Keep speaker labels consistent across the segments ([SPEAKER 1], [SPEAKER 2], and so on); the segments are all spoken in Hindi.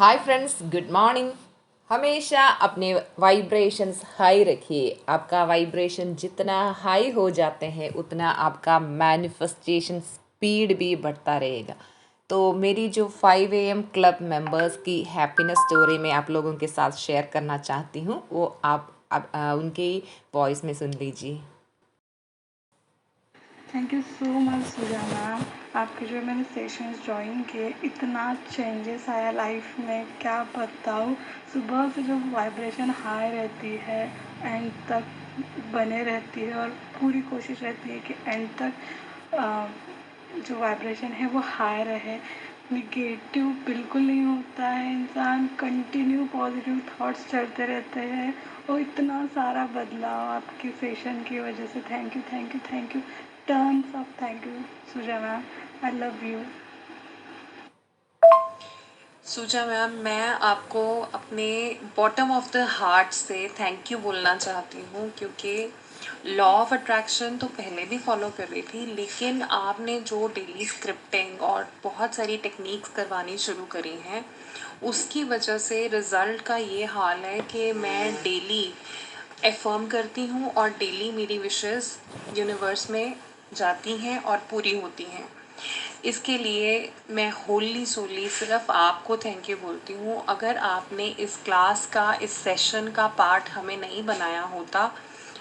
[SPEAKER 1] Hi friends, good morning. हमेशा अपने वाइब्रेशंस हाई रखिए। आपका वाइब्रेशन जितना हाई हो जाते हैं उतना आपका मैनिफेस्टेशन स्पीड भी बढ़ता रहेगा। तो मेरी जो 5 AM क्लब मेंबर्स की हैप्पीनेस स्टोरी मैं आप लोगों के साथ शेयर करना चाहती हूँ, वो आप उनके वॉइस में सुन लीजिए।
[SPEAKER 2] Thank you so much Suja ma'am. आपके जो मैंने सेशंस ज्वाइन किए, इतना चेंजेस आया लाइफ में, क्या बताऊँ। सुबह से जो वाइब्रेशन हाई रहती है एंड तक बने रहती है, और पूरी कोशिश रहती है कि एंड तक जो वाइब्रेशन है वो हाई रहे। निगेटिव बिल्कुल नहीं होता है, इंसान कंटिन्यू पॉजिटिव थॉट्स चलते रहते हैं। और इतना सारा बदलाव आपके सेशन की वजह से। Thank you, thank you, thank you, terms of thank you Suja ma'am. I love you.
[SPEAKER 3] Suja ma'am, मैं आपको अपने बॉटम ऑफ द हार्ट से थैंक यू बोलना चाहती हूँ, क्योंकि लॉ ऑफ अट्रैक्शन तो पहले भी फॉलो कर रही थी, लेकिन आपने जो डेली स्क्रिप्टिंग और बहुत सारी टेक्निक्स करवानी शुरू करी हैं, उसकी वजह से रिज़ल्ट का ये हाल है कि मैं डेली एफर्म करती हूँ और डेली मेरी विशेस यूनिवर्स में जाती हैं और पूरी होती हैं। इसके लिए मैं होली सोली सिर्फ आपको थैंक यू बोलती हूँ। अगर आपने इस क्लास का, इस सेशन का पार्ट हमें नहीं बनाया होता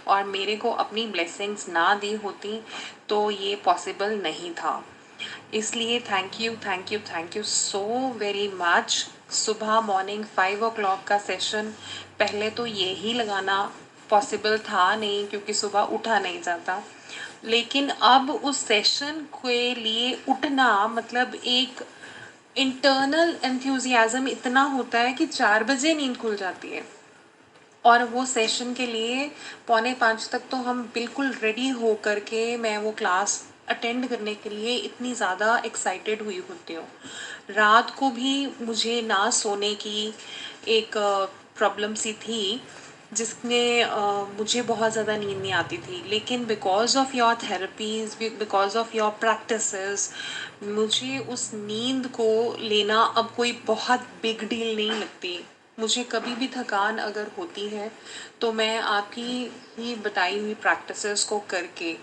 [SPEAKER 3] और मेरे को अपनी ब्लेसिंग्स ना दी होती तो ये पॉसिबल नहीं था। इसलिए thank you, thank you, thank you so very much. सुबह मॉर्निंग 5 o'clock का सेशन पहले तो यही लगाना पॉसिबल था नहीं, क्योंकि सुबह उठा नहीं जाता, लेकिन अब उस सेशन के लिए उठना मतलब एक इंटरनल एंथुजियाज्म इतना होता है कि 4 बजे नींद खुल जाती है। और वो सेशन के लिए 4:45 तक तो हम बिल्कुल रेडी हो करके मैं वो क्लास अटेंड करने के लिए इतनी ज़्यादा एक्साइटेड हुई होती हूँ। रात को भी मुझे ना सोने की एक प्रॉब्लम सी थी, जिसमें मुझे बहुत ज़्यादा नींद नहीं आती थी, लेकिन because of your therapies, because of your practices, मुझे उस नींद को लेना अब कोई बहुत बिग डील नहीं लगती। मुझे कभी भी थकान अगर होती है तो मैं आपकी ही बताई हुई प्रैक्टिसेस को करके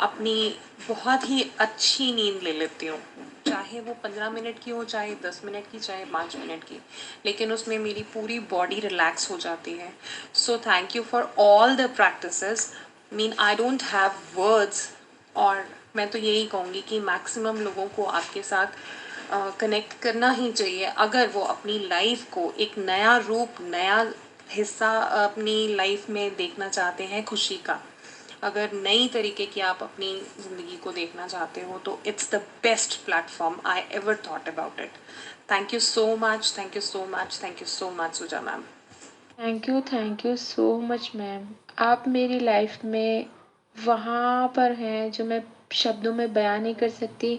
[SPEAKER 3] अपनी बहुत ही अच्छी नींद ले लेती हूँ, चाहे वो 15 मिनट की हो, चाहे 10 मिनट की, चाहे 5 मिनट की, लेकिन उसमें मेरी पूरी बॉडी रिलैक्स हो जाती है। सो thank you for all the practices. Mean I don't have words. और मैं तो यही कहूँगी कि मैक्सिमम लोगों को आपके साथ कनेक्ट करना ही चाहिए, अगर वो अपनी लाइफ को एक नया रूप, नया हिस्सा अपनी लाइफ में देखना चाहते हैं, खुशी का। अगर नई तरीके की आप अपनी ज़िंदगी को देखना चाहते हो तो it's the best platform I ever thought about it. Thank you so much, thank you so much, thank you so much Suja ma'am.
[SPEAKER 4] Thank you so much ma'am. आप मेरी लाइफ में वहाँ पर हैं जो मैं शब्दों में बयां नहीं कर सकती,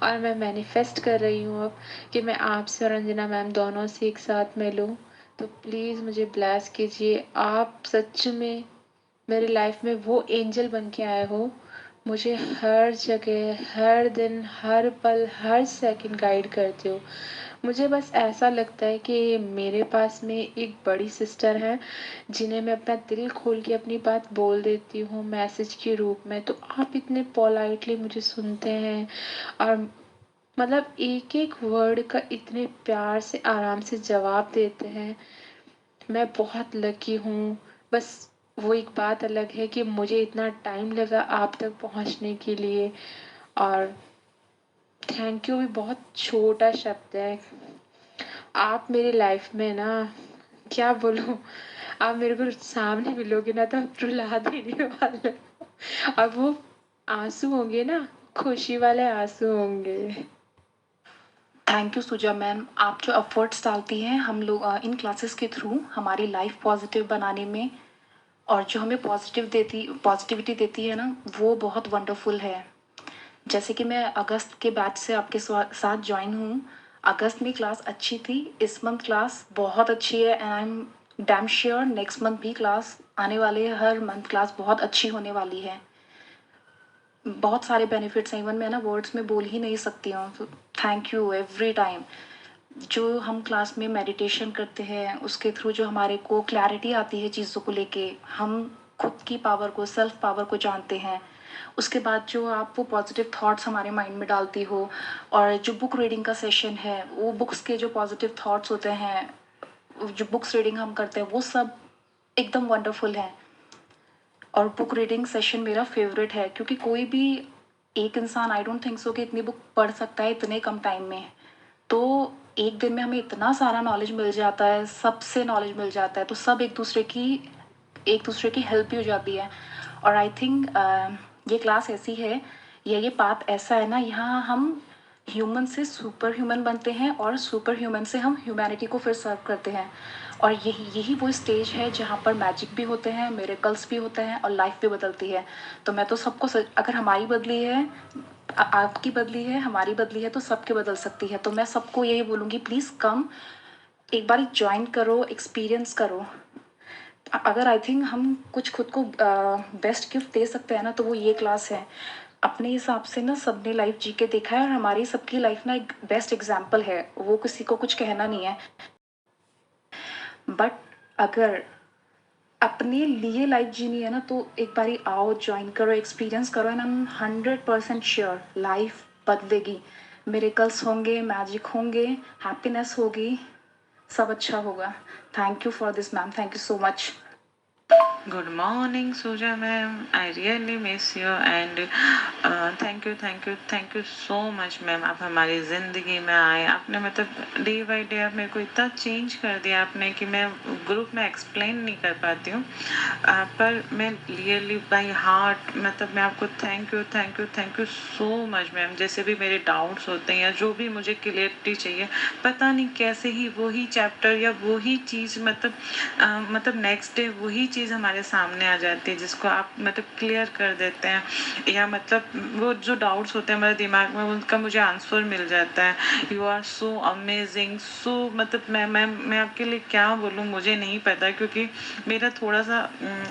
[SPEAKER 4] और मैं मैनिफेस्ट कर रही हूँ अब कि मैं आपसे और अंजना मैम दोनों से एक साथ मिलूँ। तो प्लीज़ मुझे ब्लेस कीजिए। आप सच में मेरी लाइफ में वो एंजल बन के आए हो। मुझे हर जगह, हर दिन, हर पल, हर सेकंड गाइड करते हो। मुझे बस ऐसा लगता है कि मेरे पास में एक बड़ी सिस्टर है, जिन्हें मैं अपना दिल खोल के अपनी बात बोल देती हूँ मैसेज के रूप में, तो आप इतने पोलाइटली मुझे सुनते हैं, और मतलब एक एक वर्ड का इतने प्यार से, आराम से जवाब देते हैं। मैं बहुत लकी हूँ। बस वो एक बात अलग है कि मुझे इतना टाइम लगा आप तक पहुँचने के लिए। और थैंक यू भी बहुत छोटा शब्द है। आप मेरी लाइफ में ना, क्या बोलूँ, आप मेरे को सामने मिलोगे ना तो आप रुला देने वाले हो। और वो आँसू होंगे ना, खुशी वाले आँसू होंगे।
[SPEAKER 5] Thank you Suja ma'am. आप जो एफर्ट्स डालती हैं हम लोग इन क्लासेस के थ्रू हमारी लाइफ पॉजिटिव बनाने में, और जो हमें पॉजिटिविटी देती है ना, वो बहुत वंडरफुल है। जैसे कि मैं अगस्त के बैच से आपके साथ ज्वाइन हूँ। अगस्त में क्लास अच्छी थी, इस मंथ क्लास बहुत अच्छी है, and I am damn sure next month भी क्लास आने वाले है, हर मंथ क्लास बहुत अच्छी होने वाली है। बहुत सारे बेनिफिट्स हैं, इवन मैं ना वर्ड्स में बोल ही नहीं सकती हूँ। Thank you every time. जो हम क्लास में मेडिटेशन करते हैं उसके थ्रू जो हमारे को क्लैरिटी आती है चीज़ों को लेके, हम खुद की पावर को, सेल्फ पावर को जानते हैं। उसके बाद जो आप वो पॉजिटिव थॉट्स हमारे माइंड में डालती हो, और जो बुक रीडिंग का सेशन है, वो बुक्स के जो पॉजिटिव थॉट्स होते हैं, जो बुक्स रीडिंग हम करते हैं, वो सब एकदम वंडरफुल है। और बुक रीडिंग सेशन मेरा फेवरेट है, क्योंकि कोई भी एक इंसान, आई डोंट थिंक सो कि इतनी बुक पढ़ सकता है इतने कम टाइम में। तो एक दिन में हमें इतना सारा नॉलेज मिल जाता है, सबसे नॉलेज मिल जाता है, तो सब एक दूसरे की हेल्प भी हो जाती है। और आई थिंक ये क्लास ऐसी है, या ये पाथ ऐसा है ना, यहाँ हम ह्यूमन से सुपर ह्यूमन बनते हैं और सुपर ह्यूमन से हम ह्यूमैनिटी को फिर सर्व करते हैं। और यही यही वो स्टेज है जहाँ पर मैजिक भी होते हैं, मिरेकल्स भी होते हैं, और लाइफ भी बदलती है। तो मैं तो सबको अगर हमारी बदली है, आपकी बदली है, हमारी बदली है, तो सबके बदल सकती है। तो मैं सबको यही बोलूँगी, प्लीज़ कम, एक बार ज्वाइन करो, एक्सपीरियंस करो। अगर आई थिंक हम कुछ खुद को बेस्ट गिफ्ट दे सकते हैं ना, तो वो ये क्लास है। अपने हिसाब से ना सबने लाइफ जी के देखा है, और हमारी सबकी लाइफ ना एक बेस्ट एग्जाम्पल है, वो किसी को कुछ कहना नहीं है। बट अगर अपने लिए लाइफ जीनी है ना, तो एक बारी आओ, ज्वाइन करो, एक्सपीरियंस करो, and I M 100% sure life बदलेगी। मिरेकल्स होंगे, मैजिक होंगे, हैप्पीनेस होगी, सब अच्छा होगा। Thank you for this ma'am, thank you so much.
[SPEAKER 6] Good morning, Suja ma'am. I really miss you and thank you so much ma'am. आप हमारी ज़िंदगी में आए, आपने मतलब डे बाई डे आप मेरे को इतना चेंज कर दिया आपने कि मैं ग्रुप में एक्सप्लेन नहीं कर पाती हूँ। पर मैं रियली बाई हार्ट मतलब मैं आपको thank you so much ma'am. जैसे भी मेरे डाउट्स होते हैं या जो भी मुझे क्लियरिटी चाहिए, पता नहीं कैसे ही वही चैप्टर या वही चीज़ मतलब नेक्स्ट डे वही चीज़ हमारे सामने आ जाती है जिसको आप मतलब क्लियर कर देते हैं, या मतलब वो जो डाउट्स होते हैं हमारे दिमाग में उनका मुझे आंसर मिल जाता है। यू आर सो अमेजिंग, सो मतलब मैं आपके लिए क्या बोलूँ मुझे नहीं पता, क्योंकि मेरा थोड़ा सा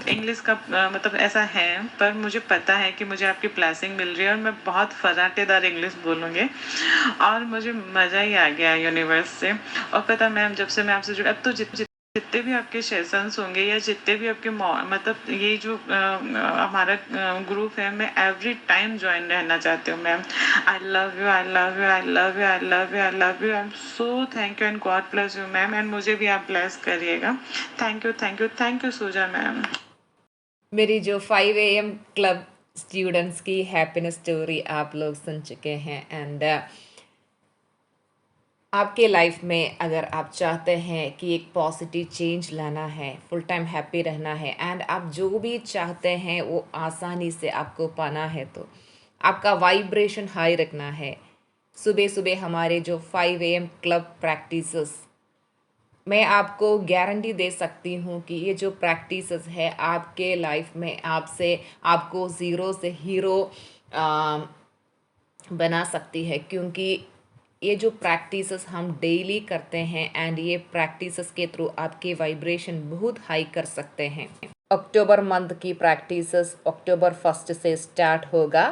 [SPEAKER 6] इंग्लिश का मतलब ऐसा है, पर मुझे पता है कि मुझे आपकी ब्लेसिंग मिल रही है और मैं बहुत फराटेदार इंग्लिश बोलूँगी और मुझे मज़ा ही आ गया यूनिवर्स से। और पता मैम, जब से मैं आपसे जुड़ी, अब तो जितने भी आपके सेशंस होंगे या जितने भी आपके मतलब ये जो हमारा ग्रुप है, मैं एवरी टाइम ज्वाइन रहना चाहती हूँ ma'am. I love you, I love you, I love you, I love you, I love you, I am so thank you and God bless you ma'am, एंड मुझे भी आप ब्लेस करिएगा। Thank you Suja ma'am.
[SPEAKER 1] मेरी जो 5 AM क्लब स्टूडेंट्स की हैप्पीनेस स्टोरी आप लोग सुन चुके हैं। एंड आपके लाइफ में अगर आप चाहते हैं कि एक पॉजिटिव चेंज लाना है, फुल टाइम हैप्पी रहना है, एंड आप जो भी चाहते हैं वो आसानी से आपको पाना है, तो आपका वाइब्रेशन हाई रखना है। सुबह सुबह हमारे जो 5 AM क्लब प्रैक्टिसेस, मैं आपको गारंटी दे सकती हूँ कि ये जो प्रैक्टिसेस है आपके लाइफ में आपको ज़ीरो से हीरो बना सकती है, क्योंकि ये जो प्रैक्टिसेस हम डेली करते हैं एंड ये प्रैक्टिसेस के थ्रू आपके वाइब्रेशन बहुत हाई कर सकते हैं। अक्टूबर मंथ की प्रैक्टिसेस अक्टूबर 1 से स्टार्ट होगा।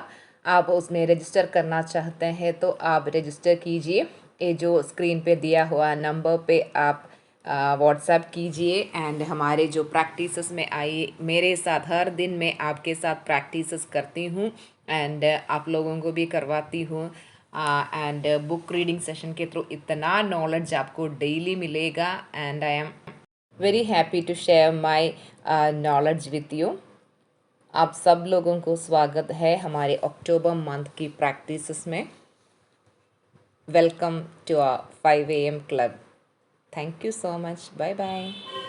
[SPEAKER 1] आप उसमें रजिस्टर करना चाहते हैं तो आप रजिस्टर कीजिए। ये जो स्क्रीन पे दिया हुआ नंबर पे आप व्हाट्सएप कीजिए एंड हमारे जो प्रैक्टिसेस में आइए। मेरे साथ हर दिन मैं आपके साथ प्रैक्टिसेस करती हूँ एंड आप लोगों को भी करवाती हूँ। एंड बुक रीडिंग सेशन के थ्रू इतना नॉलेज आपको डेली मिलेगा and I am very happy to share my knowledge with you. आप सब लोगों को स्वागत है हमारे अक्टूबर मंथ की प्रैक्टिसेस में। Welcome to our 5 AM club. Thank you so much. Bye bye.